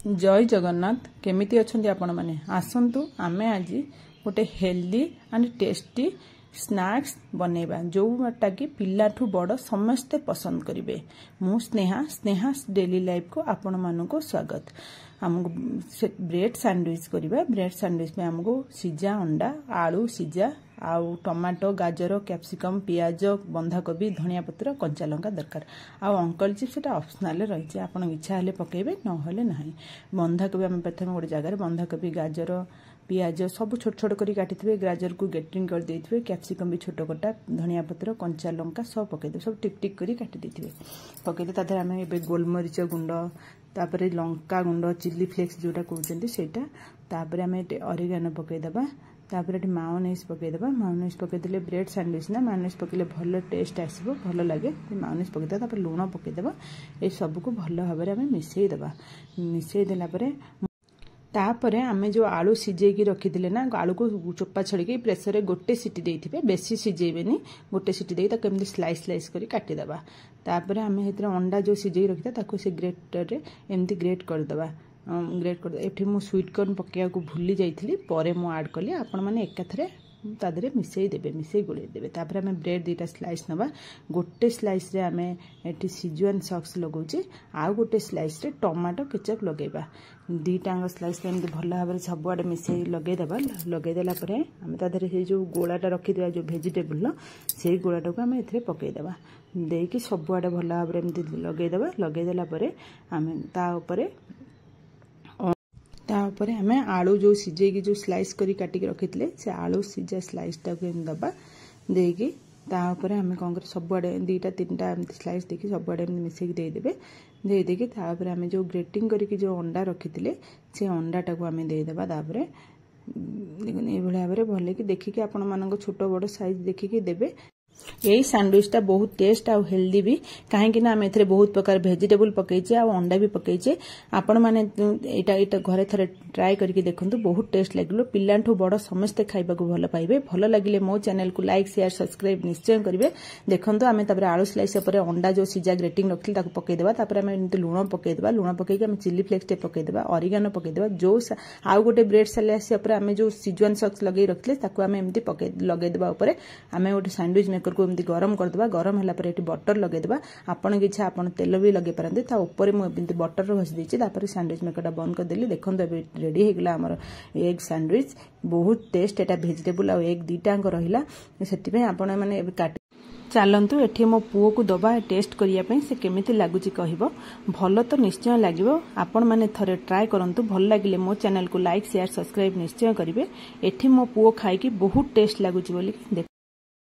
जय जगन्नाथ केमिति अछंती आपण माने आसंतु आमे आज गोटे हेल्दी एंड टेस्टी स्नैक्स बनैबा जोटा कि पिलाठू बड़ समस्ते पसंद करिवे। मु स्नेहा डेली लाइफ को आपण मानको स्वागत। हमको ब्रेड सैंडविच करिबा। ब्रेड सैंडविच में हमको सिजा अंडा आलू सिजा आउ टमाटो गाजर कैप्सिकम पियाज बंधाकोबी धनिया पत्र कंचा लंका दरकार। आउ अंकल चिप्स सेटा ऑप्शनल रही आपन इच्छा हेले पकेबे न हेले नाही। बंधाकोबी हम प्रथम गोटे जगह बंधाकोबी गाजर पियाज सब छोट छोट करी काटिथिबे। गाजर को ग्रेटिंग कर देथिबे। कैप्सिकम भी छोट कटा धनिया पत्र कंचा लंका सब पकेदे सब टिक टिक करी काटि देथिबे। पकेदे तादर हम एबे गोलमरीच गुंड तापरे लंका गुंड चिली फ्लेक्स जोटा कहउचंती सेटा तापरे हम ऑरिगेनो पकेदबा। तापर ये मायोनेज पकईदेबा। मायोनेज पकईदे ब्रेड सैंडविच ना मायोनेज पकईले भल टेस्ट आसो भल लगे। मायोनेज पकईदेबा तापर लुण पकईदेबा। ये सबको भल भाव में मिसईदेबा। मिसईदेला तापर आम जो आलू सिझेकी रखी ना आलू को चोपा छड़ी प्रेसर रे गोटे सीटी देथिबे बेसी सिझेबेनी गोटे सीटी दे ताको स्लाइस स्लाइस करी काटिदेबा। तापर आम अंडा जो सिझे रखी ताको से ग्रेटर रे एमती ग्रेट करदेबा। ग्रेट कर एठी मु स्वीट कॉर्न पकेया को भूली जाइथिली परे मु ऐड कली आपण माने एकाथरे तादरे मिसई देबे मिसई गोले देबे। तापर हमें ब्रेड दीटा स्लाइस नबा। गोटे स्लाइस रे हमें एठी सिजुआन सॉस लगौची आ गोटे स्लाइस रे टमाटो केचप लगेबा। दीटांग स्लाइस में भल भाव सब आड़े मिसई लगेदेबा। लगेदेला परे हम तादरे से जो गोलाटा रखी देबा जो वेजिटेबल से गोलाटा को हम एथरे पकेदेबा। देकी सब आड़े भल भाव एमती लगेदेबा। लगेदेला परे हम ता ऊपर तापर हमें आलू जो सिझेकी जो स्लाइस करी काटिक रखी से आलू सिझा स्लाइस टाक दबा देकी तापर हमें कौन कर सब आड़े दीटा तीनटा एमती स्लाइस देखी सब आड़े मिसेक देदेबे। दे देकी तापर हमें जो ग्रेटिंग करके जो अंडा रखी से अंडा टाक हमें देदेबा। तापर ये भाव में भल कि देखिकी आपण मानक छोट बड़ साइज देखिकी देबे। यही सैंडविचटा बहुत टेस्ट आउ हेल्दी भी कहीं आम ए बहुत प्रकार वेजिटेबल पकईचे आ अंडा भी पकईचे। आपण माने एटा घरे थरे ट्राई करके देखंतु बहुत टेस्ट लागलो। पिलांठू बड़ समस्ते खाइबा को भल पाइबे। भल लागिले मो चैनल को लाइक शेयर सब्सक्राइब निश्चय करिवे। देखंतु आमे तापर आलू स्लाइस पर अंडा जो सिजा ग्रेटिंग रखिल ताको पकई देबा। तापर आमे एमते लूण पकई देबा। लूण पकई के आमे चिली फ्लेक्स टे पकई देबा ऑरिगेनो पकई देबा। जो आउ गोटे ब्रेड स्लाइस पर आमे जो सिजुआन सॉस लगई रखले ताको आमे एमते पकई लगई देबा। ऊपर आमे गोटे सैंडविच मेकर को एमती गरम करदेबा। गरम होला पर एटी बटर लगेदेबा। आपण की इच्छा आपण तेल भी लगे पारंते। ता ऊपर मु एमती बटर घसी देछि। तापर सैंडविच मेकरटा बंद कर देली। देखंतु एबे रेडी हे गेला हमर एग सैंडविच। बहुत टेस्ट एटा वेजिटेबल आ एग दीटांग रहिला सेति पे आपण माने एबे काट चलतु एठी मो पुओ को दबा टेस्ट करिया पे से केमिति लागुची कहबो। भल तो निश्चय लागिवो। आपण माने थरे ट्राई करंतु। भल लागिले मो चैनल को लाइक शेयर सब्सक्राइब निश्चय करिवे। एठी मो पुओ खाई की बहुत टेस्ट लागुची बोली